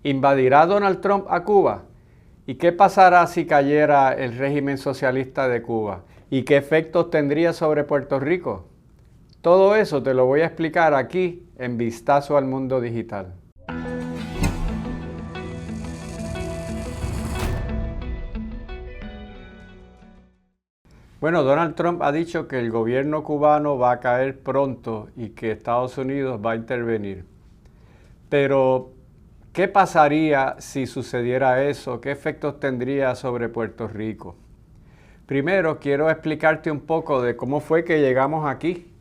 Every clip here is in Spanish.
¿Invadirá Donald Trump a Cuba? ¿Y qué pasará si cayera el régimen socialista de Cuba? ¿Y qué efectos tendría sobre Puerto Rico? Todo eso te lo voy a explicar aquí en Vistazo al Mundo Digital. Bueno, Donald Trump ha dicho que el gobierno cubano va a caer pronto y que Estados Unidos va a intervenir. Pero, ¿qué pasaría si sucediera eso? ¿Qué efectos tendría sobre Puerto Rico? Primero, quiero explicarte un poco de cómo fue que llegamos aquí,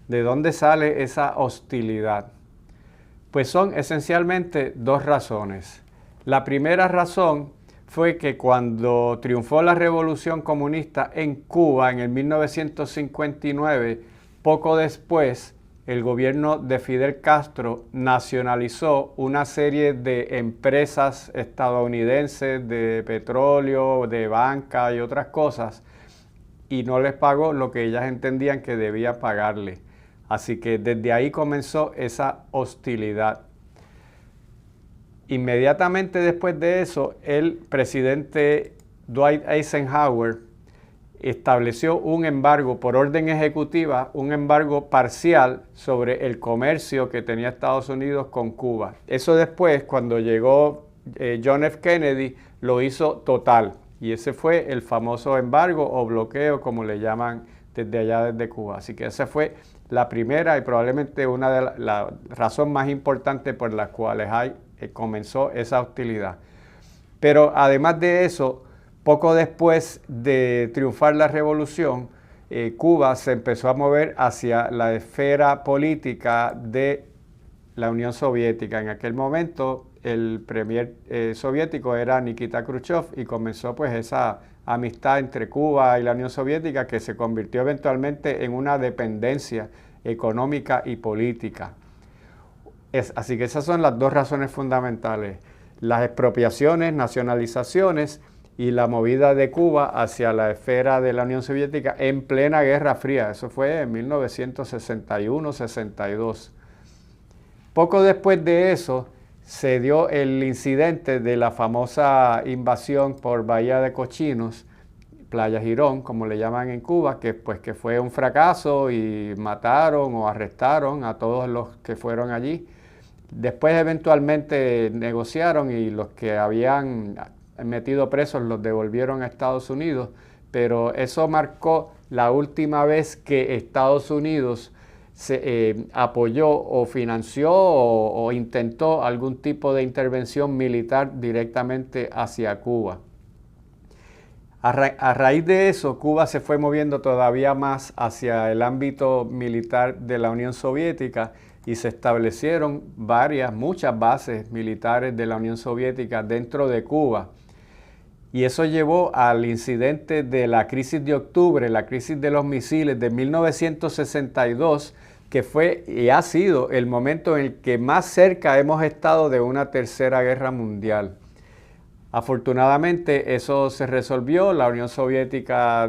de dónde sale esa hostilidad. Pues son esencialmente dos razones. La primera razón fue que cuando triunfó la Revolución Comunista en Cuba en el 1959, poco después, el gobierno de Fidel Castro nacionalizó una serie de empresas estadounidenses de petróleo, de banca y otras cosas, y no les pagó lo que ellas entendían que debía pagarle. Así que desde ahí comenzó esa hostilidad. Inmediatamente después de eso, el presidente Dwight Eisenhower estableció un embargo por orden ejecutiva, un embargo parcial sobre el comercio que tenía Estados Unidos con Cuba. Eso después, cuando llegó John F. Kennedy, lo hizo total. Y ese fue el famoso embargo o bloqueo, como le llaman desde allá, desde Cuba. Así que esa fue la primera y probablemente una de las razones más importantes por las cuales comenzó esa hostilidad. Pero además de eso, poco después de triunfar la revolución, Cuba se empezó a mover hacia la esfera política de la Unión Soviética. En aquel momento el premier soviético era Nikita Khrushchev y comenzó pues esa amistad entre Cuba y la Unión Soviética que se convirtió eventualmente en una dependencia económica y política. Así que esas son las dos razones fundamentales: las expropiaciones, nacionalizaciones y la movida de Cuba hacia la esfera de la Unión Soviética en plena Guerra Fría. Eso fue en 1961-62. Poco después de eso se dio el incidente de la famosa invasión por Bahía de Cochinos, Playa Girón, como le llaman en Cuba, que fue un fracaso y mataron o arrestaron a todos los que fueron allí. Después eventualmente negociaron y los que habían metido presos los devolvieron a Estados Unidos, pero eso marcó la última vez que Estados Unidos se apoyó o financió o intentó algún tipo de intervención militar directamente hacia Cuba. A raíz de eso, Cuba se fue moviendo todavía más hacia el ámbito militar de la Unión Soviética y se establecieron muchas bases militares de la Unión Soviética dentro de Cuba. Y eso llevó al incidente de la crisis de octubre, la crisis de los misiles de 1962, que fue y ha sido el momento en el que más cerca hemos estado de una tercera guerra mundial. Afortunadamente eso se resolvió, la Unión Soviética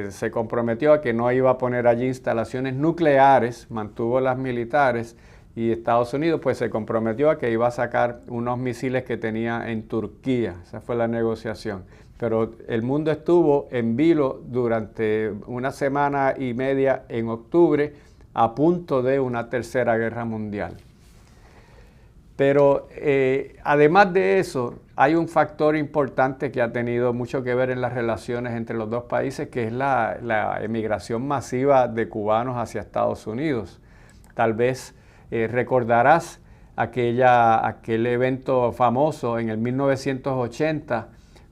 se comprometió a que no iba a poner allí instalaciones nucleares, mantuvo las militares, y Estados Unidos pues se comprometió a que iba a sacar unos misiles que tenía en Turquía. Esa fue la negociación. Pero el mundo estuvo en vilo durante una semana y media en octubre, a punto de una tercera guerra mundial. Pero además de eso, hay un factor importante que ha tenido mucho que ver en las relaciones entre los dos países, que es la emigración masiva de cubanos hacia Estados Unidos. Tal vez recordarás aquel evento famoso en el 1980,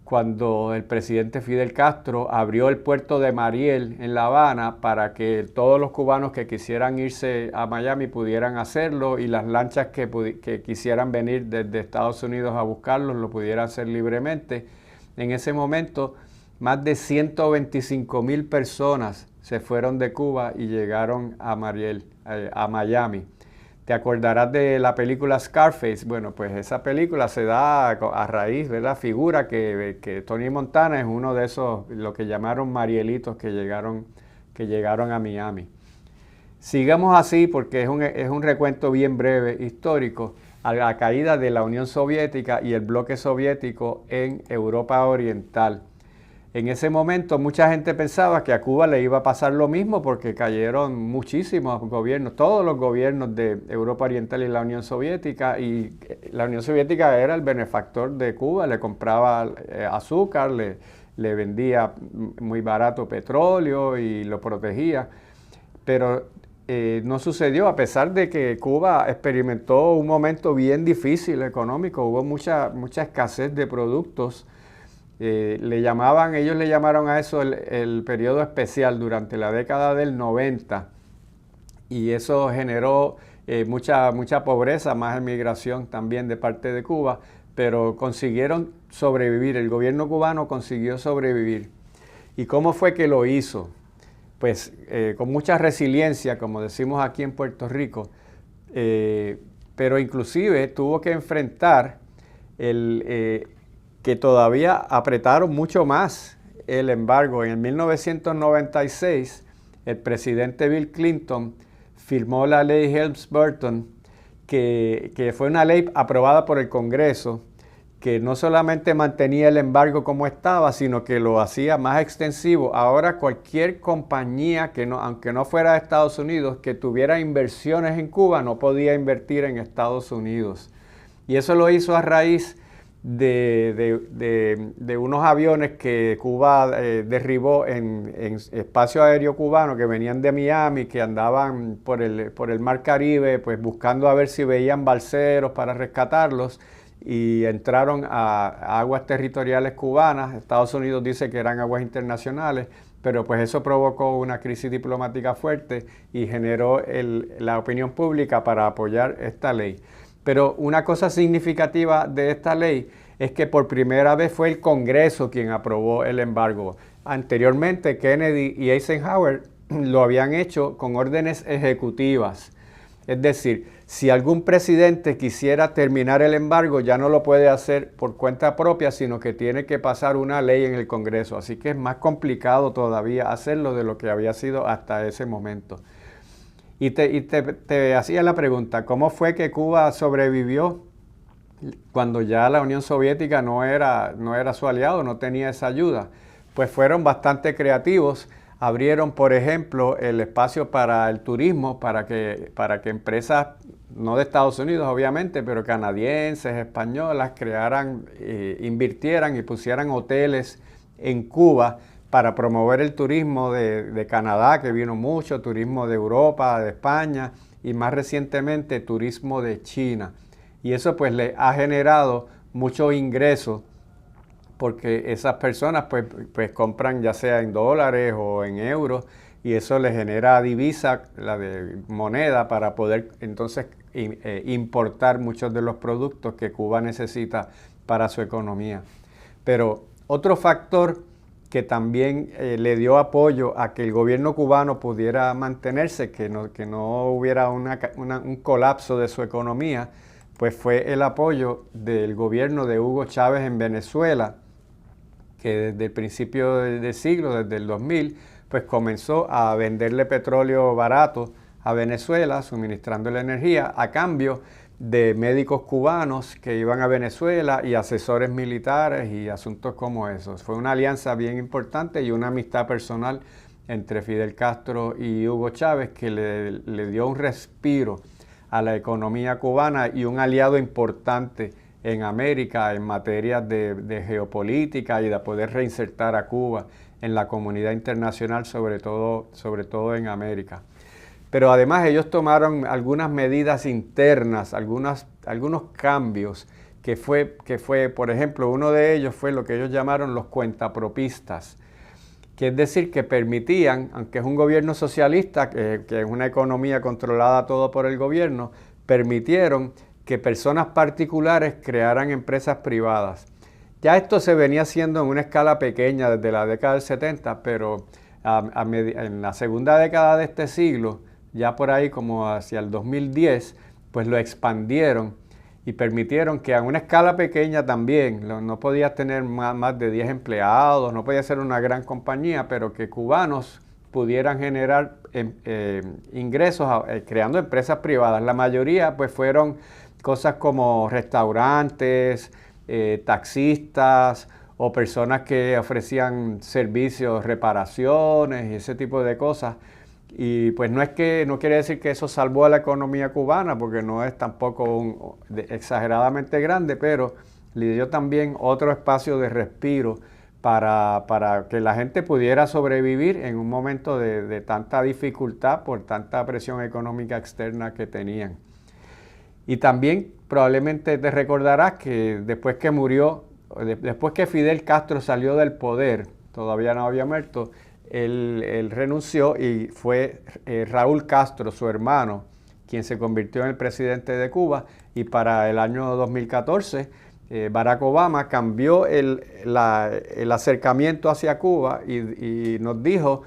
cuando el presidente Fidel Castro abrió el puerto de Mariel en La Habana para que todos los cubanos que quisieran irse a Miami pudieran hacerlo, y las lanchas que quisieran venir desde Estados Unidos a buscarlos lo pudieran hacer libremente. En ese momento, más de 125,000 personas se fueron de Cuba y llegaron a Miami. Te acordarás de la película Scarface. Bueno, pues esa película se da a raíz de la figura que Tony Montana es uno de esos, lo que llamaron marielitos que llegaron a Miami. Sigamos así porque es un recuento bien breve, histórico. a la caída de la Unión Soviética y el bloque soviético en Europa Oriental. En ese momento mucha gente pensaba que a Cuba le iba a pasar lo mismo porque cayeron muchísimos gobiernos, todos los gobiernos de Europa Oriental y la Unión Soviética, y la Unión Soviética era el benefactor de Cuba, le compraba azúcar, le vendía muy barato petróleo y lo protegía, pero no sucedió, a pesar de que Cuba experimentó un momento bien difícil económico, hubo mucha escasez de productos. Ellos le llamaron a eso el periodo especial durante la década del 90, y eso generó mucha pobreza, más emigración también de parte de Cuba, pero consiguieron sobrevivir, el gobierno cubano consiguió sobrevivir. ¿Y cómo fue que lo hizo? Pues con mucha resiliencia, como decimos aquí en Puerto Rico, pero inclusive tuvo que enfrentar que todavía apretaron mucho más el embargo. En 1996, el presidente Bill Clinton firmó la ley Helms-Burton, que fue una ley aprobada por el Congreso, que no solamente mantenía el embargo como estaba, sino que lo hacía más extensivo. Ahora cualquier compañía, aunque no fuera de Estados Unidos, que tuviera inversiones en Cuba, no podía invertir en Estados Unidos. Y eso lo hizo a raíz de unos aviones que Cuba derribó en espacio aéreo cubano, que venían de Miami, que andaban por el Mar Caribe, pues buscando a ver si veían balseros para rescatarlos, y entraron a aguas territoriales cubanas. Estados Unidos dice que eran aguas internacionales, pero pues eso provocó una crisis diplomática fuerte y generó la opinión pública para apoyar esta ley. Pero una cosa significativa de esta ley es que por primera vez fue el Congreso quien aprobó el embargo. Anteriormente Kennedy y Eisenhower lo habían hecho con órdenes ejecutivas. Es decir, si algún presidente quisiera terminar el embargo, ya no lo puede hacer por cuenta propia, sino que tiene que pasar una ley en el Congreso. Así que es más complicado todavía hacerlo de lo que había sido hasta ese momento. Y te hacía la pregunta, ¿cómo fue que Cuba sobrevivió cuando ya la Unión Soviética no era su aliado, no tenía esa ayuda? Pues fueron bastante creativos. Abrieron, por ejemplo, el espacio para el turismo, para que empresas, no de Estados Unidos obviamente, pero canadienses, españolas, invirtieran y pusieran hoteles en Cuba para promover el turismo de Canadá, que vino mucho, turismo de Europa, de España, y más recientemente turismo de China. Y eso pues le ha generado mucho ingreso, porque esas personas pues compran ya sea en dólares o en euros, y eso les genera divisa, la de moneda, para poder entonces importar muchos de los productos que Cuba necesita para su economía. Pero otro factor que también le dio apoyo a que el gobierno cubano pudiera mantenerse, que no hubiera un colapso de su economía, pues fue el apoyo del gobierno de Hugo Chávez en Venezuela, que desde el principio del siglo, desde el 2000, pues comenzó a venderle petróleo barato a Venezuela, suministrándole energía a cambio de médicos cubanos que iban a Venezuela y asesores militares y asuntos como esos. Fue una alianza bien importante y una amistad personal entre Fidel Castro y Hugo Chávez que le dio un respiro a la economía cubana y un aliado importante en América en materia de geopolítica y de poder reinsertar a Cuba en la comunidad internacional, sobre todo en América. Pero además ellos tomaron algunas medidas internas, algunos cambios que fue, por ejemplo, uno de ellos fue lo que ellos llamaron los cuentapropistas, que es decir, que permitían, aunque es un gobierno socialista, que es una economía controlada todo por el gobierno, permitieron que personas particulares crearan empresas privadas. Ya esto se venía haciendo en una escala pequeña desde la década del 70, pero en la segunda década de este siglo, ya por ahí como hacia el 2010, pues lo expandieron y permitieron que a una escala pequeña también, no podías tener más de 10 empleados, no podía ser una gran compañía, pero que cubanos pudieran generar ingresos creando empresas privadas. La mayoría pues fueron cosas como restaurantes, taxistas o personas que ofrecían servicios, reparaciones y ese tipo de cosas. Y pues no quiere decir que eso salvó a la economía cubana, porque no es tampoco exageradamente grande, pero le dio también otro espacio de respiro para que la gente pudiera sobrevivir en un momento de tanta dificultad por tanta presión económica externa que tenían. Y también probablemente te recordarás que después que Fidel Castro salió del poder, todavía no había muerto, él renunció y fue Raúl Castro, su hermano, quien se convirtió en el presidente de Cuba, y para el año 2014 Barack Obama cambió el acercamiento hacia Cuba y nos dijo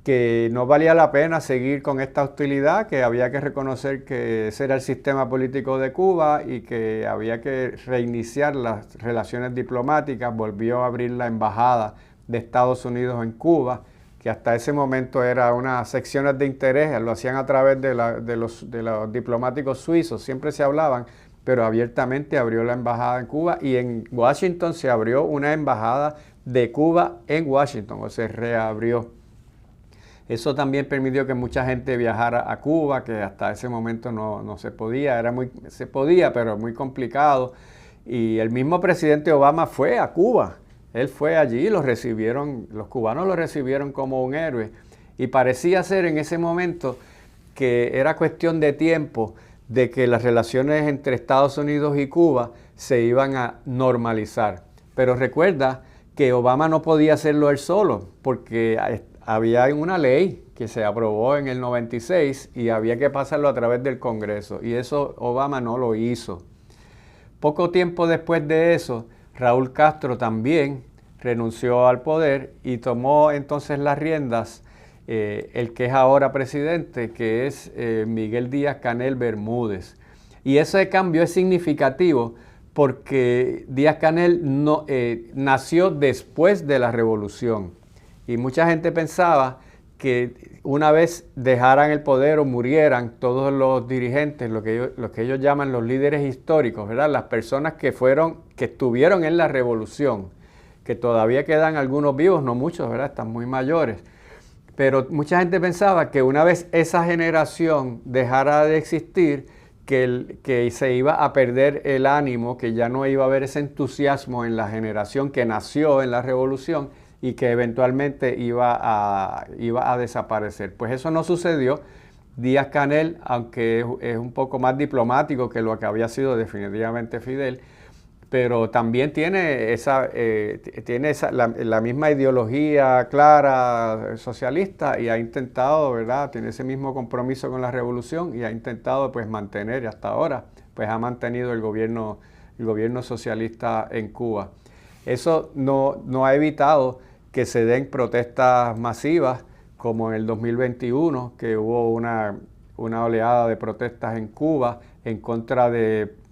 que no valía la pena seguir con esta hostilidad, que había que reconocer que ese era el sistema político de Cuba y que había que reiniciar las relaciones diplomáticas. Volvió a abrir la embajada de Estados Unidos en Cuba, que hasta ese momento era unas secciones de interés, lo hacían a través de los diplomáticos suizos, siempre se hablaban, pero abiertamente abrió la embajada en Cuba, y en Washington se abrió una embajada de Cuba en Washington, o se reabrió. Eso también permitió que mucha gente viajara a Cuba, que hasta ese momento no se podía, se podía, pero muy complicado. Y el mismo presidente Obama fue a Cuba. Él fue allí, los cubanos lo recibieron como un héroe. Y parecía ser en ese momento que era cuestión de tiempo de que las relaciones entre Estados Unidos y Cuba se iban a normalizar. Pero recuerda que Obama no podía hacerlo él solo, porque había una ley que se aprobó en el 96 y había que pasarlo a través del Congreso, y eso Obama no lo hizo. Poco tiempo después de eso, Raúl Castro también renunció al poder y tomó entonces las riendas el que es ahora presidente, que es Miguel Díaz-Canel Bermúdez. Y ese cambio es significativo porque Díaz-Canel nació después de la revolución. Y mucha gente pensaba que una vez dejaran el poder o murieran todos los dirigentes, lo que ellos llaman los líderes históricos, ¿verdad? Las personas que estuvieron en la revolución, que todavía quedan algunos vivos, no muchos, ¿verdad? Están muy mayores. Pero mucha gente pensaba que una vez esa generación dejara de existir, que se iba a perder el ánimo, que ya no iba a haber ese entusiasmo en la generación que nació en la revolución, y que eventualmente iba a desaparecer. Pues eso no sucedió. Díaz-Canel, aunque es un poco más diplomático que lo que había sido definitivamente Fidel, pero también tiene la misma ideología clara socialista, y ha intentado, ¿verdad? Tiene ese mismo compromiso con la revolución y ha intentado pues mantener, y hasta ahora pues ha mantenido el gobierno socialista en Cuba. Eso no ha evitado que se den protestas masivas, como en el 2021, que hubo una oleada de protestas en Cuba en contra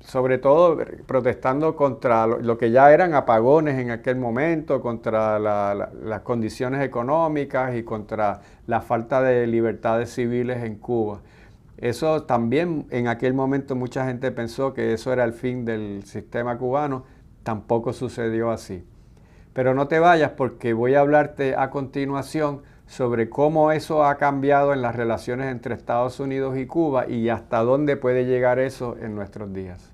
sobre todo protestando contra lo que ya eran apagones en aquel momento, contra las condiciones económicas y contra la falta de libertades civiles en Cuba. Eso también, en aquel momento mucha gente pensó que eso era el fin del sistema cubano. Tampoco sucedió así. Pero no te vayas, porque voy a hablarte a continuación sobre cómo eso ha cambiado en las relaciones entre Estados Unidos y Cuba y hasta dónde puede llegar eso en nuestros días.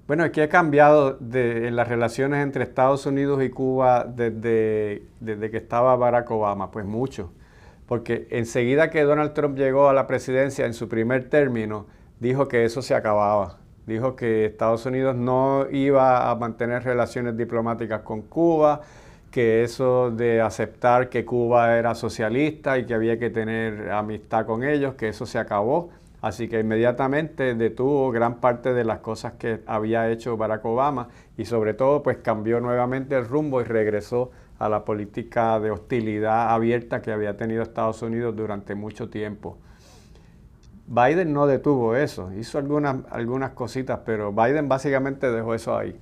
Bueno, es que ha cambiado en las relaciones entre Estados Unidos y Cuba desde que estaba Barack Obama, pues mucho. Porque enseguida que Donald Trump llegó a la presidencia en su primer término, dijo que eso se acababa. Dijo que Estados Unidos no iba a mantener relaciones diplomáticas con Cuba, que eso de aceptar que Cuba era socialista y que había que tener amistad con ellos, que eso se acabó. Así que inmediatamente detuvo gran parte de las cosas que había hecho Barack Obama y sobre todo pues cambió nuevamente el rumbo y regresó a la política de hostilidad abierta que había tenido Estados Unidos durante mucho tiempo. Biden no detuvo eso, hizo algunas cositas, pero Biden básicamente dejó eso ahí.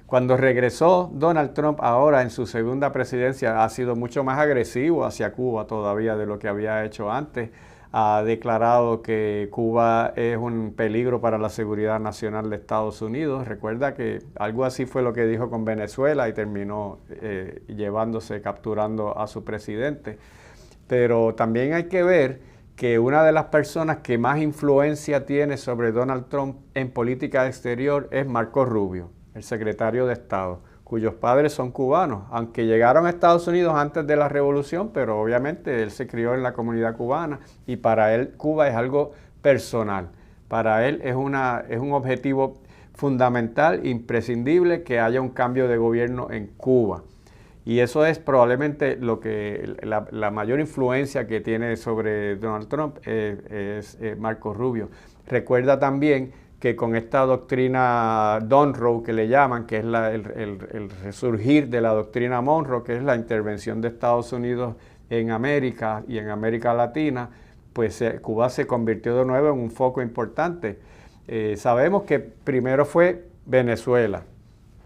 Cuando regresó Donald Trump ahora en su segunda presidencia ha sido mucho más agresivo hacia Cuba todavía de lo que había hecho antes. Ha declarado que Cuba es un peligro para la seguridad nacional de Estados Unidos. Recuerda que algo así fue lo que dijo con Venezuela y terminó capturando a su presidente. Pero también hay que ver que una de las personas que más influencia tiene sobre Donald Trump en política exterior es Marco Rubio, el secretario de Estado, cuyos padres son cubanos, aunque llegaron a Estados Unidos antes de la revolución, pero obviamente él se crió en la comunidad cubana y para él Cuba es algo personal. Para él es un objetivo fundamental, imprescindible, que haya un cambio de gobierno en Cuba. Y eso es probablemente la mayor influencia que tiene sobre Donald Trump es Marco Rubio. Recuerda también que con esta doctrina Monroe que le llaman, que es el resurgir de la doctrina Monroe, que es la intervención de Estados Unidos en América y en América Latina, pues Cuba se convirtió de nuevo en un foco importante. Sabemos que primero fue Venezuela.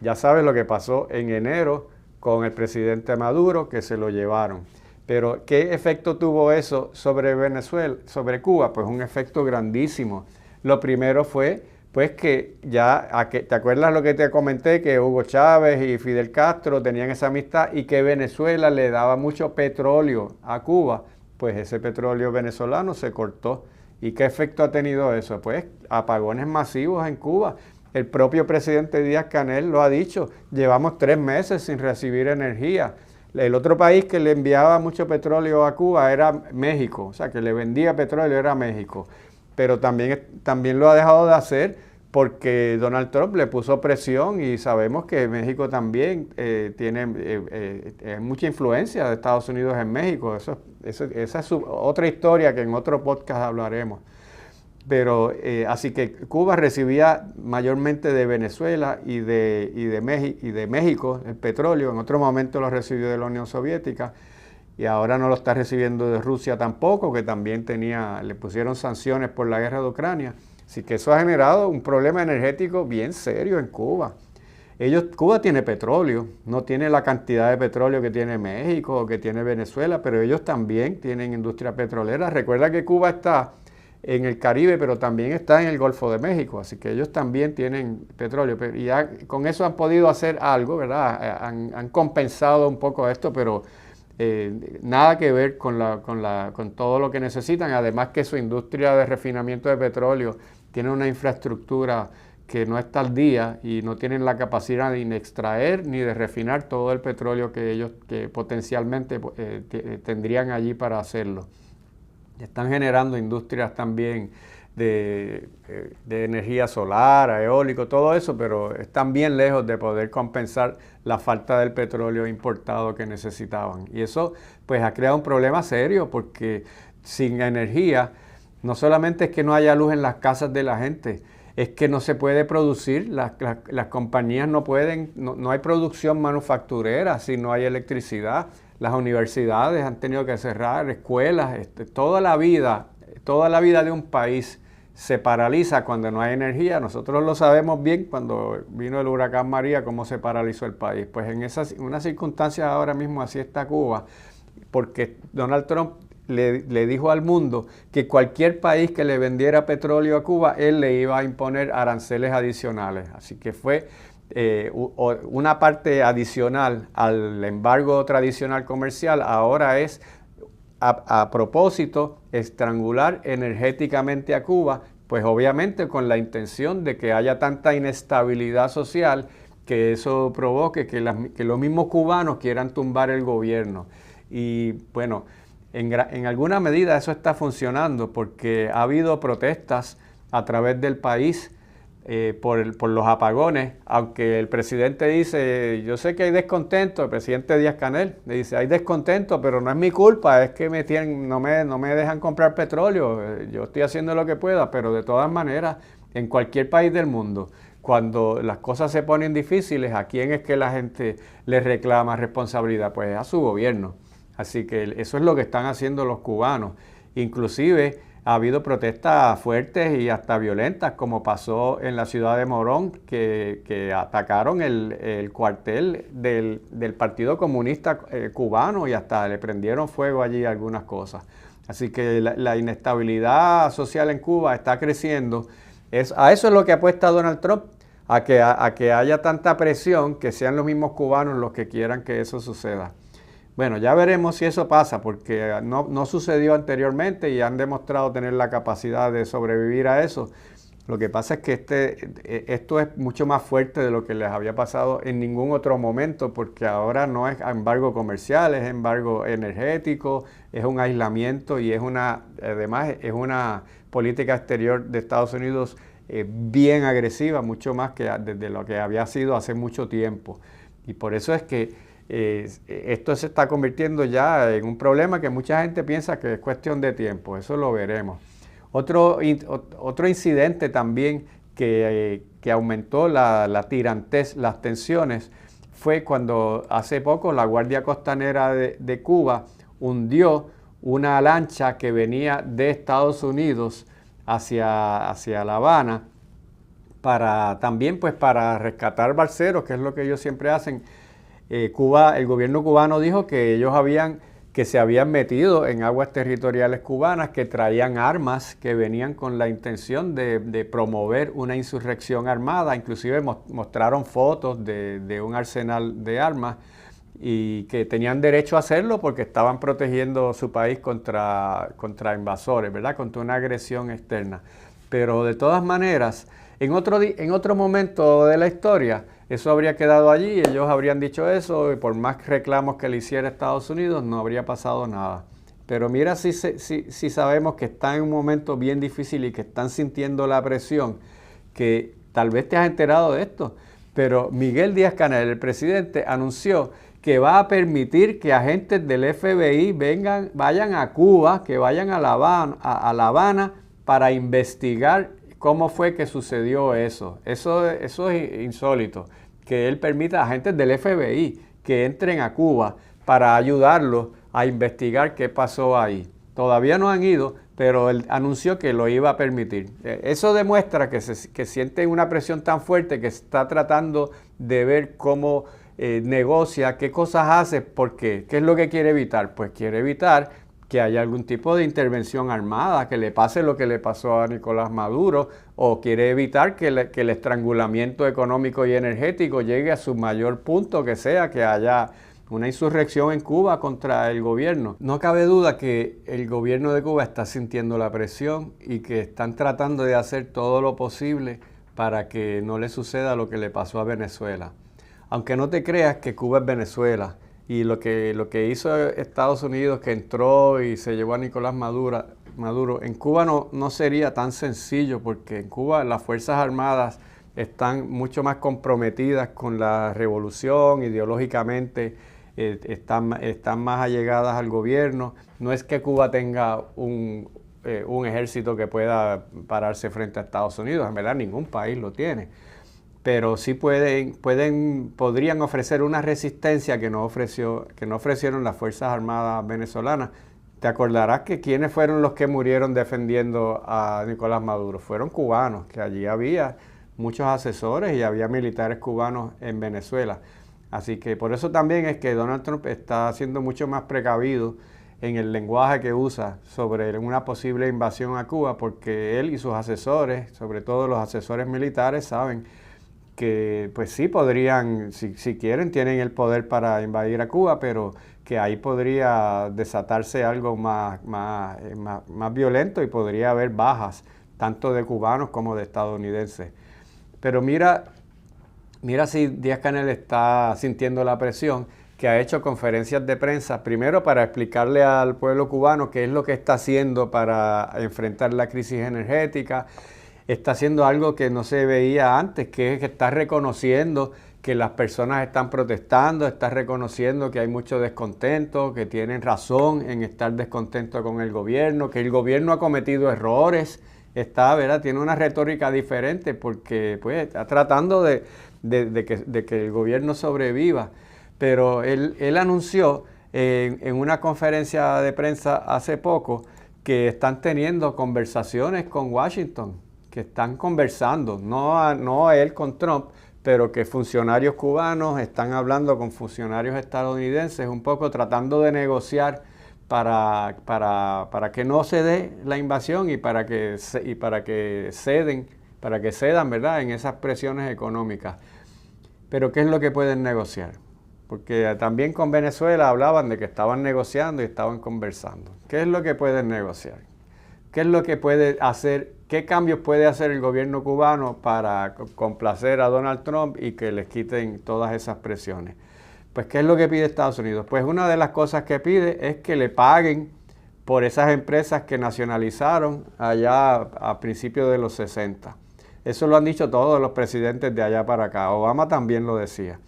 Ya sabes lo que pasó en enero con el presidente Maduro, que se lo llevaron. Pero ¿qué efecto tuvo eso sobre Venezuela, sobre Cuba? Pues un efecto grandísimo. Lo primero fue, pues que ¿te acuerdas lo que te comenté? Que Hugo Chávez y Fidel Castro tenían esa amistad y que Venezuela le daba mucho petróleo a Cuba. Pues ese petróleo venezolano se cortó. ¿Y qué efecto ha tenido eso? Pues apagones masivos en Cuba. El propio presidente Díaz-Canel lo ha dicho, llevamos 3 meses sin recibir energía. El otro país que le enviaba mucho petróleo a Cuba era México, o sea, que le vendía petróleo era México. Pero también lo ha dejado de hacer porque Donald Trump le puso presión y sabemos que México también tiene mucha influencia de Estados Unidos en México. Esa es otra historia que en otro podcast hablaremos. Pero así que Cuba recibía mayormente de Venezuela y de México el petróleo. En otro momento lo recibió de la Unión Soviética. Y ahora no lo está recibiendo de Rusia tampoco, que también le pusieron sanciones por la guerra de Ucrania. Así que eso ha generado un problema energético bien serio en Cuba. Cuba tiene petróleo, no tiene la cantidad de petróleo que tiene México o que tiene Venezuela, pero ellos también tienen industria petrolera. Recuerda que Cuba está en el Caribe, pero también está en el Golfo de México, así que ellos también tienen petróleo. Y ya con eso han podido hacer algo, ¿verdad? Han compensado un poco esto, pero nada que ver con todo lo que necesitan, además que su industria de refinamiento de petróleo tiene una infraestructura que no está al día y no tienen la capacidad ni de extraer ni de refinar todo el petróleo que ellos potencialmente tendrían allí para hacerlo. Están generando industrias también de energía solar, eólico, todo eso, pero están bien lejos de poder compensar la falta del petróleo importado que necesitaban. Y eso pues ha creado un problema serio porque sin energía no solamente es que no haya luz en las casas de la gente, es que no se puede producir, las compañías no pueden, no hay producción manufacturera si no hay electricidad. Las universidades han tenido que cerrar, escuelas, toda la vida de un país se paraliza cuando no hay energía. Nosotros lo sabemos bien cuando vino el huracán María, cómo se paralizó el país. Pues en una circunstancia ahora mismo así está Cuba, porque Donald Trump le dijo al mundo que cualquier país que le vendiera petróleo a Cuba, él le iba a imponer aranceles adicionales. Así que fue una parte adicional al embargo tradicional comercial, ahora es a propósito estrangular energéticamente a Cuba pues obviamente con la intención de que haya tanta inestabilidad social que eso provoque que los mismos cubanos quieran tumbar el gobierno. Y bueno, en alguna medida eso está funcionando porque ha habido protestas a través del país por los apagones, aunque el presidente dice, yo sé que hay descontento, el presidente Díaz-Canel le dice, hay descontento, pero no es mi culpa, es que no me dejan comprar petróleo, yo estoy haciendo lo que pueda, pero de todas maneras, en cualquier país del mundo, cuando las cosas se ponen difíciles, ¿a quién es que la gente le reclama responsabilidad? Pues a su gobierno. Así que eso es lo que están haciendo los cubanos. Inclusive ha habido protestas fuertes y hasta violentas, como pasó en la ciudad de Morón, que atacaron el cuartel del Partido Comunista Cubano y hasta le prendieron fuego allí algunas cosas. Así que la inestabilidad social en Cuba está creciendo. A eso es lo que apuesta Donald Trump, a que haya tanta presión que sean los mismos cubanos los que quieran que eso suceda. Bueno, ya veremos si eso pasa, porque no sucedió anteriormente y han demostrado tener la capacidad de sobrevivir a eso. Lo que pasa es que esto es mucho más fuerte de lo que les había pasado en ningún otro momento, porque ahora no es embargo comercial, es embargo energético, es un aislamiento y además es una política exterior de Estados Unidos bien agresiva, mucho más que desde lo que había sido hace mucho tiempo. Y por eso es que esto se está convirtiendo ya en un problema que mucha gente piensa que es cuestión de tiempo, eso lo veremos. Otro incidente también que aumentó la tirantez, las tensiones, fue cuando hace poco la Guardia Costanera de Cuba hundió una lancha que venía de Estados Unidos hacia La Habana, también pues para rescatar balseros, que es lo que ellos siempre hacen. El gobierno cubano dijo que que se habían metido en aguas territoriales cubanas, que traían armas, que venían con la intención de promover una insurrección armada. Inclusive mostraron fotos de un arsenal de armas y que tenían derecho a hacerlo porque estaban protegiendo su país contra invasores, ¿verdad? Contra una agresión externa. Pero de todas maneras, en otro momento de la historia, eso habría quedado allí, ellos habrían dicho eso, y por más reclamos que le hiciera Estados Unidos, no habría pasado nada. Pero mira si sabemos que están en un momento bien difícil y que están sintiendo la presión, que tal vez te has enterado de esto, pero Miguel Díaz-Canel, el presidente, anunció que va a permitir que agentes del FBI vayan a Cuba, que vayan a La Habana para investigar cómo fue que sucedió eso. Eso es insólito, que él permita a agentes del FBI que entren a Cuba para ayudarlos a investigar qué pasó ahí. Todavía no han ido, pero él anunció que lo iba a permitir. Eso demuestra que siente una presión tan fuerte que está tratando de ver cómo negocia, qué cosas hace, por qué. ¿Qué es lo que quiere evitar? Pues quiere evitar que haya algún tipo de intervención armada, que le pase lo que le pasó a Nicolás Maduro, o quiere evitar que el estrangulamiento económico y energético llegue a su mayor punto, que sea que haya una insurrección en Cuba contra el gobierno. No cabe duda que el gobierno de Cuba está sintiendo la presión y que están tratando de hacer todo lo posible para que no le suceda lo que le pasó a Venezuela. Aunque no te creas que Cuba es Venezuela, y lo que hizo Estados Unidos, que entró y se llevó a Nicolás Maduro, en Cuba no sería tan sencillo, porque en Cuba las Fuerzas Armadas están mucho más comprometidas con la revolución, ideológicamente están más allegadas al gobierno. No es que Cuba tenga un ejército que pueda pararse frente a Estados Unidos, en verdad ningún país lo tiene. Pero sí podrían ofrecer una resistencia que no ofrecieron las Fuerzas Armadas venezolanas. Te acordarás que quiénes fueron los que murieron defendiendo a Nicolás Maduro. Fueron cubanos, que allí había muchos asesores y había militares cubanos en Venezuela. Así que por eso también es que Donald Trump está siendo mucho más precavido en el lenguaje que usa sobre una posible invasión a Cuba, porque él y sus asesores, sobre todo los asesores militares, saben que pues sí podrían, si quieren, tienen el poder para invadir a Cuba, pero que ahí podría desatarse algo más violento y podría haber bajas tanto de cubanos como de estadounidenses. Pero mira si Díaz-Canel está sintiendo la presión, que ha hecho conferencias de prensa, primero para explicarle al pueblo cubano qué es lo que está haciendo para enfrentar la crisis energética. Está haciendo algo que no se veía antes, que es que está reconociendo que las personas están protestando, está reconociendo que hay mucho descontento, que tienen razón en estar descontentos con el gobierno, que el gobierno ha cometido errores, ¿verdad? Tiene una retórica diferente porque pues, está tratando de que el gobierno sobreviva. Pero él anunció en una conferencia de prensa hace poco que están teniendo conversaciones con Washington, que están conversando, no él con Trump, pero que funcionarios cubanos están hablando con funcionarios estadounidenses, un poco tratando de negociar para que no se dé la invasión y para que cedan, ¿verdad?, en esas presiones económicas. Pero ¿qué es lo que pueden negociar? Porque también con Venezuela hablaban de que estaban negociando y estaban conversando. ¿Qué es lo que pueden negociar? ¿Qué es lo que puede hacer? ¿Qué cambios puede hacer el gobierno cubano para complacer a Donald Trump y que les quiten todas esas presiones? Pues, ¿qué es lo que pide Estados Unidos? Pues una de las cosas que pide es que le paguen por esas empresas que nacionalizaron allá a principios de los 60. Eso lo han dicho todos los presidentes de allá para acá. Obama también lo decía.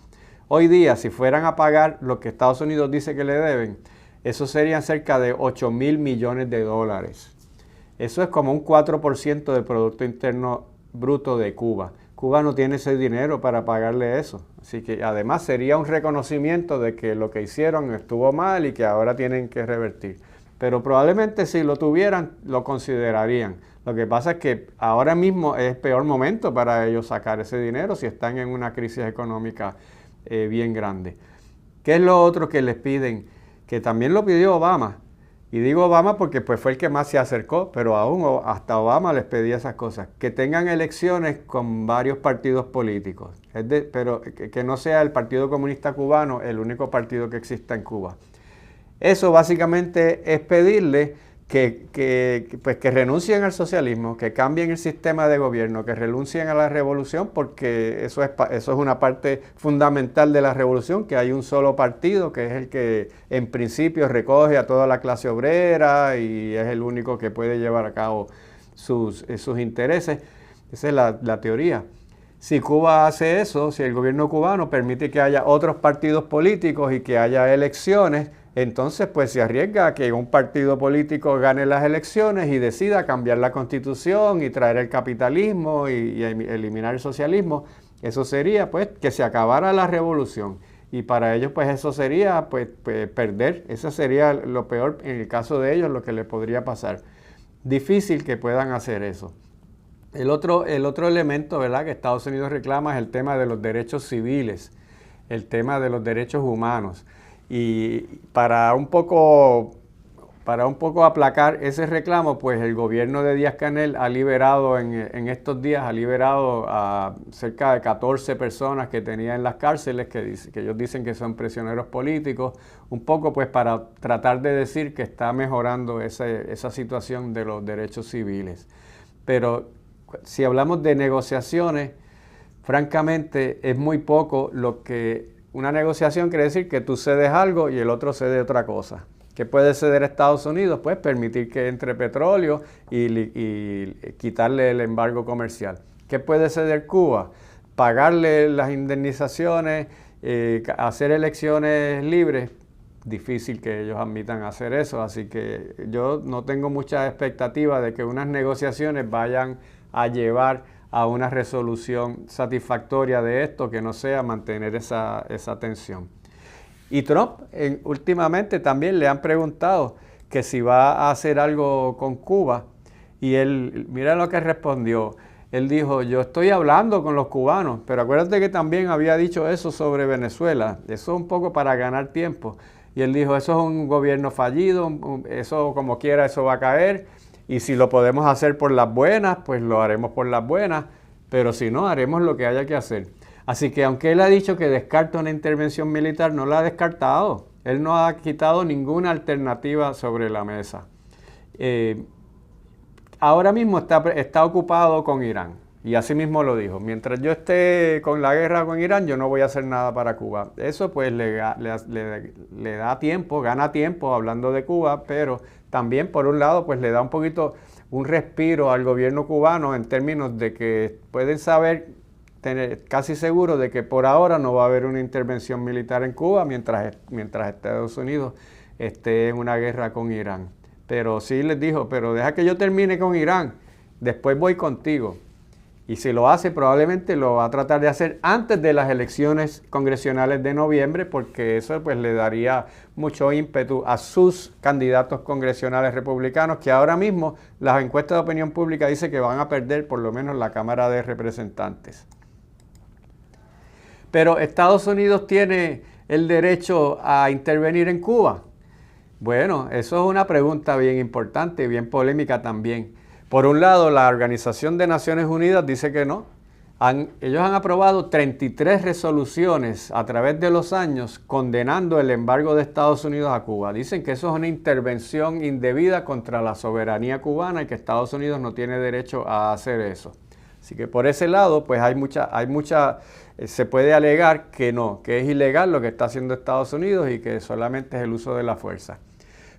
Hoy día, si fueran a pagar lo que Estados Unidos dice que le deben, eso serían cerca de 8,000 millones de dólares. Eso es como un 4% del Producto Interno Bruto de Cuba. Cuba no tiene ese dinero para pagarle eso. Así que además sería un reconocimiento de que lo que hicieron estuvo mal y que ahora tienen que revertir. Pero probablemente si lo tuvieran, lo considerarían. Lo que pasa es que ahora mismo es el peor momento para ellos sacar ese dinero si están en una crisis económica bien grande. ¿Qué es lo otro que les piden? Que también lo pidió Obama. Y digo Obama porque pues, fue el que más se acercó, pero aún hasta Obama les pedía esas cosas. Que tengan elecciones con varios partidos políticos, pero que no sea el Partido Comunista Cubano el único partido que exista en Cuba. Eso básicamente es pedirle que renuncien al socialismo, que cambien el sistema de gobierno, que renuncien a la revolución, porque eso es una parte fundamental de la revolución, que hay un solo partido, que es el que en principio recoge a toda la clase obrera y es el único que puede llevar a cabo sus intereses. Esa es la teoría. Si Cuba hace eso, si el gobierno cubano permite que haya otros partidos políticos y que haya elecciones, entonces pues se arriesga a que un partido político gane las elecciones y decida cambiar la constitución y traer el capitalismo y eliminar el socialismo. Eso sería pues que se acabara la revolución y para ellos pues eso sería pues perder. Eso sería lo peor en el caso de ellos, lo que les podría pasar. Difícil que puedan hacer eso. El otro elemento, ¿verdad?, que Estados Unidos reclama es el tema de los derechos civiles, el tema de los derechos humanos. Y para un poco aplacar ese reclamo, pues el gobierno de Díaz-Canel ha liberado en estos días, a cerca de 14 personas que tenía en las cárceles, que ellos dicen que son prisioneros políticos, un poco pues para tratar de decir que está mejorando esa situación de los derechos civiles. Pero si hablamos de negociaciones, francamente es muy poco lo que... Una negociación quiere decir que tú cedes algo y el otro cede otra cosa. ¿Qué puede ceder Estados Unidos? Pues permitir que entre petróleo y quitarle el embargo comercial. ¿Qué puede ceder Cuba? Pagarle las indemnizaciones, hacer elecciones libres. Difícil que ellos admitan hacer eso, así que yo no tengo mucha expectativa de que unas negociaciones vayan a llevar a una resolución satisfactoria de esto, que no sea mantener esa tensión. Y Trump últimamente también le han preguntado que si va a hacer algo con Cuba, y él, mira lo que respondió, él dijo, yo estoy hablando con los cubanos, pero acuérdate que también había dicho eso sobre Venezuela, eso es un poco para ganar tiempo, y él dijo, eso es un gobierno fallido, eso como quiera, eso va a caer, y si lo podemos hacer por las buenas, pues lo haremos por las buenas, pero si no, haremos lo que haya que hacer. Así que aunque él ha dicho que descarta una intervención militar, no la ha descartado. Él no ha quitado ninguna alternativa sobre la mesa. ahora mismo está ocupado con Irán. Y así mismo lo dijo, mientras yo esté con la guerra con Irán, yo no voy a hacer nada para Cuba. Eso pues le da tiempo, gana tiempo hablando de Cuba, pero también por un lado pues le da un poquito un respiro al gobierno cubano en términos de que pueden saber, tener casi seguro de que por ahora no va a haber una intervención militar en Cuba mientras Estados Unidos esté en una guerra con Irán. Pero sí les dijo, pero deja que yo termine con Irán, después voy contigo. Y si lo hace, probablemente lo va a tratar de hacer antes de las elecciones congresionales de noviembre, porque eso pues le daría mucho ímpetu a sus candidatos congresionales republicanos, que ahora mismo las encuestas de opinión pública dicen que van a perder por lo menos la Cámara de Representantes. Pero Estados Unidos tiene el derecho a intervenir en Cuba. Bueno, eso es una pregunta bien importante y bien polémica también. Por un lado, la Organización de Naciones Unidas dice que no. Ellos han aprobado 33 resoluciones a través de los años condenando el embargo de Estados Unidos a Cuba. Dicen que eso es una intervención indebida contra la soberanía cubana y que Estados Unidos no tiene derecho a hacer eso. Así que por ese lado, pues se puede alegar que no, que es ilegal lo que está haciendo Estados Unidos y que solamente es el uso de la fuerza.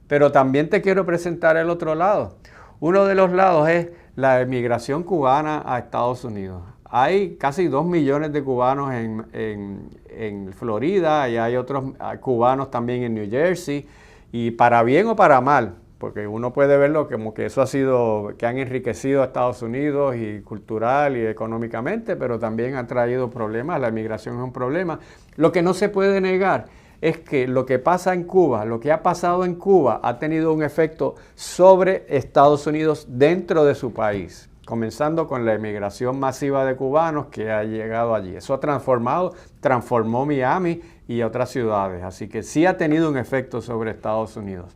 Pero también te quiero presentar el otro lado. Uno de los lados es la emigración cubana a Estados Unidos. Hay casi 2 millones de cubanos en Florida y hay otros cubanos también en New Jersey. Y para bien o para mal, porque uno puede verlo como que eso ha sido, que han enriquecido a Estados Unidos y cultural y económicamente, pero también ha traído problemas. La emigración es un problema. Lo que no se puede negar es que lo que pasa en Cuba, lo que ha pasado en Cuba, ha tenido un efecto sobre Estados Unidos dentro de su país, comenzando con la emigración masiva de cubanos que ha llegado allí. Eso transformó Miami y otras ciudades, así que sí ha tenido un efecto sobre Estados Unidos.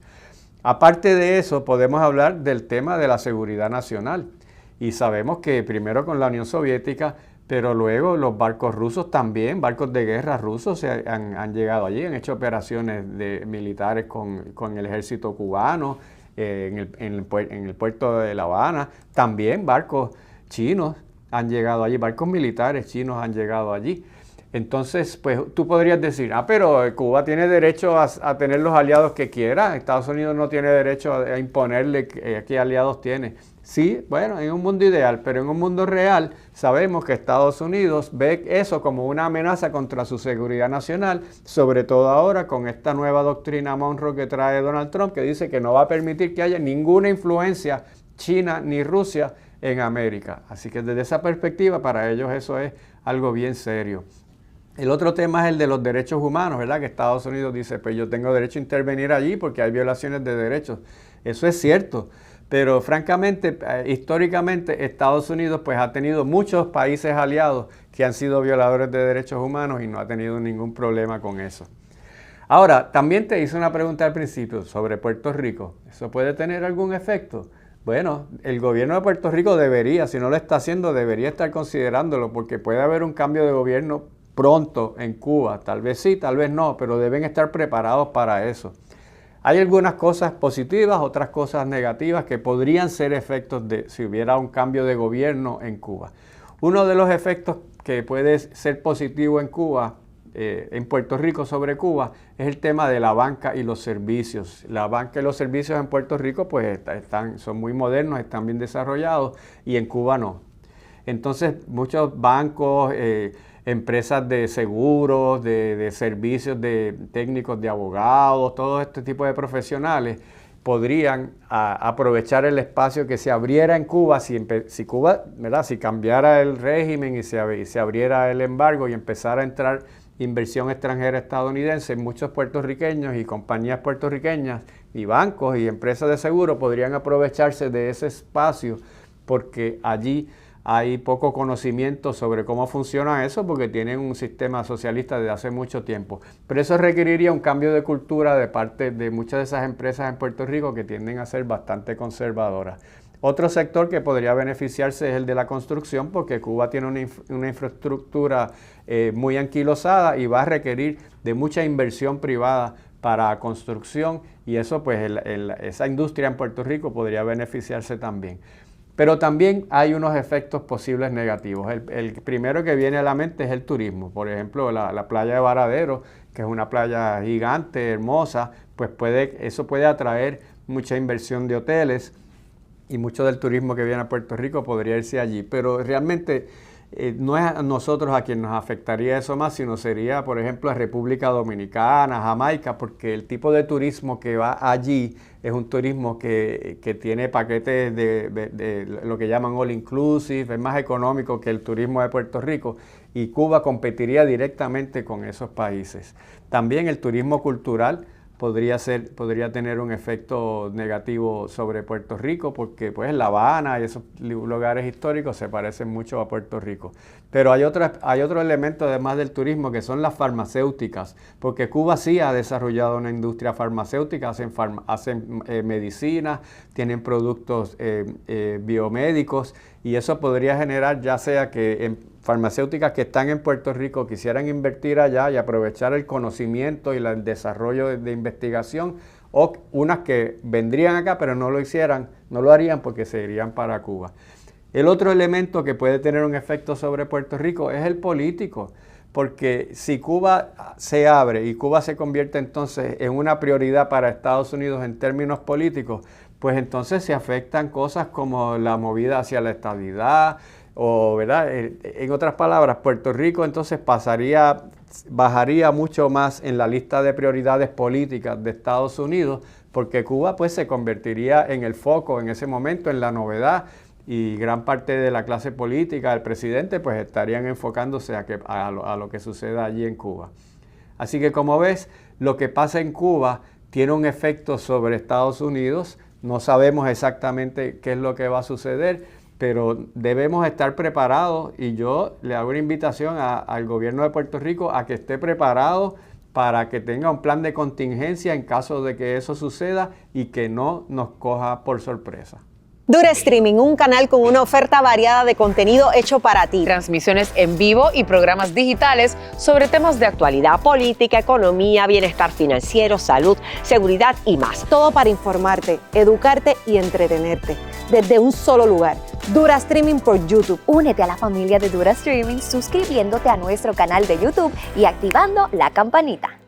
Aparte de eso, podemos hablar del tema de la seguridad nacional. Y sabemos que primero con la Unión Soviética, pero luego los barcos rusos también, barcos de guerra rusos han llegado allí, han hecho operaciones militares con el ejército cubano en el puerto de La Habana. También barcos chinos han llegado allí, barcos militares chinos han llegado allí. Entonces, pues tú podrías decir, pero Cuba tiene derecho a tener los aliados que quiera, Estados Unidos no tiene derecho a imponerle qué aliados tiene. Sí, bueno, en un mundo ideal, pero en un mundo real sabemos que Estados Unidos ve eso como una amenaza contra su seguridad nacional, sobre todo ahora con esta nueva doctrina Monroe que trae Donald Trump, que dice que no va a permitir que haya ninguna influencia china ni Rusia en América. Así que desde esa perspectiva, para ellos eso es algo bien serio. El otro tema es el de los derechos humanos, ¿verdad? Que Estados Unidos dice, pues yo tengo derecho a intervenir allí porque hay violaciones de derechos. Eso es cierto, pero francamente, históricamente, Estados Unidos pues ha tenido muchos países aliados que han sido violadores de derechos humanos y no ha tenido ningún problema con eso. Ahora, también te hice una pregunta al principio sobre Puerto Rico. ¿Eso puede tener algún efecto? Bueno, el gobierno de Puerto Rico debería, si no lo está haciendo, debería estar considerándolo porque puede haber un cambio de gobierno pronto en Cuba, tal vez sí, tal vez no, pero deben estar preparados para eso. Hay algunas cosas positivas, otras cosas negativas que podrían ser efectos de si hubiera un cambio de gobierno en Cuba. Uno de los efectos que puede ser positivo en Cuba, en Puerto Rico sobre Cuba, es el tema de la banca y los servicios. La banca y los servicios en Puerto Rico pues son muy modernos, están bien desarrollados y en Cuba no. Entonces muchos bancos, empresas de seguros, de servicios de técnicos de abogados, todo este tipo de profesionales podrían aprovechar el espacio que se abriera en Cuba si Cuba, ¿verdad? Si cambiara el régimen y se abriera el embargo y empezara a entrar inversión extranjera estadounidense, muchos puertorriqueños y compañías puertorriqueñas y bancos y empresas de seguro podrían aprovecharse de ese espacio porque allí hay poco conocimiento sobre cómo funciona eso porque tienen un sistema socialista desde hace mucho tiempo. Pero eso requeriría un cambio de cultura de parte de muchas de esas empresas en Puerto Rico que tienden a ser bastante conservadoras. Otro sector que podría beneficiarse es el de la construcción porque Cuba tiene una infraestructura muy anquilosada y va a requerir de mucha inversión privada para construcción y eso pues esa industria en Puerto Rico podría beneficiarse también. Pero también hay unos efectos posibles negativos. El primero que viene a la mente es el turismo. Por ejemplo, la playa de Varadero, que es una playa gigante, hermosa, pues eso puede atraer mucha inversión de hoteles y mucho del turismo que viene a Puerto Rico podría irse allí. Pero realmente no es a nosotros a quien nos afectaría eso más, sino sería, por ejemplo, a República Dominicana, Jamaica, porque el tipo de turismo que va allí es un turismo que tiene paquetes de lo que llaman all inclusive, es más económico que el turismo de Puerto Rico, y Cuba competiría directamente con esos países. También el turismo cultural podría tener un efecto negativo sobre Puerto Rico, porque pues La Habana y esos lugares históricos se parecen mucho a Puerto Rico. Pero hay otro elemento además del turismo, que son las farmacéuticas, porque Cuba sí ha desarrollado una industria farmacéutica, hacen medicinas, tienen productos biomédicos, y eso podría generar, ya sea que farmacéuticas que están en Puerto Rico quisieran invertir allá y aprovechar el conocimiento y el desarrollo de investigación, o unas que vendrían acá pero no lo harían porque se irían para Cuba. El otro elemento que puede tener un efecto sobre Puerto Rico es el político, porque si Cuba se abre y Cuba se convierte entonces en una prioridad para Estados Unidos en términos políticos, pues entonces se afectan cosas como la movida hacia la estadidad, o, ¿verdad? En otras palabras, Puerto Rico entonces bajaría mucho más en la lista de prioridades políticas de Estados Unidos, porque Cuba pues se convertiría en el foco en ese momento, en la novedad, y gran parte de la clase política, del presidente, pues estarían enfocándose a lo que suceda allí en Cuba. Así que como ves, lo que pasa en Cuba tiene un efecto sobre Estados Unidos. No sabemos exactamente qué es lo que va a suceder, pero debemos estar preparados, y yo le hago una invitación al gobierno de Puerto Rico a que esté preparado para que tenga un plan de contingencia en caso de que eso suceda y que no nos coja por sorpresa. Dura Streaming, un canal con una oferta variada de contenido hecho para ti. Transmisiones en vivo y programas digitales sobre temas de actualidad, política, economía, bienestar financiero, salud, seguridad y más. Todo para informarte, educarte y entretenerte. Desde un solo lugar. Dura Streaming por YouTube. Únete a la familia de Dura Streaming suscribiéndote a nuestro canal de YouTube y activando la campanita.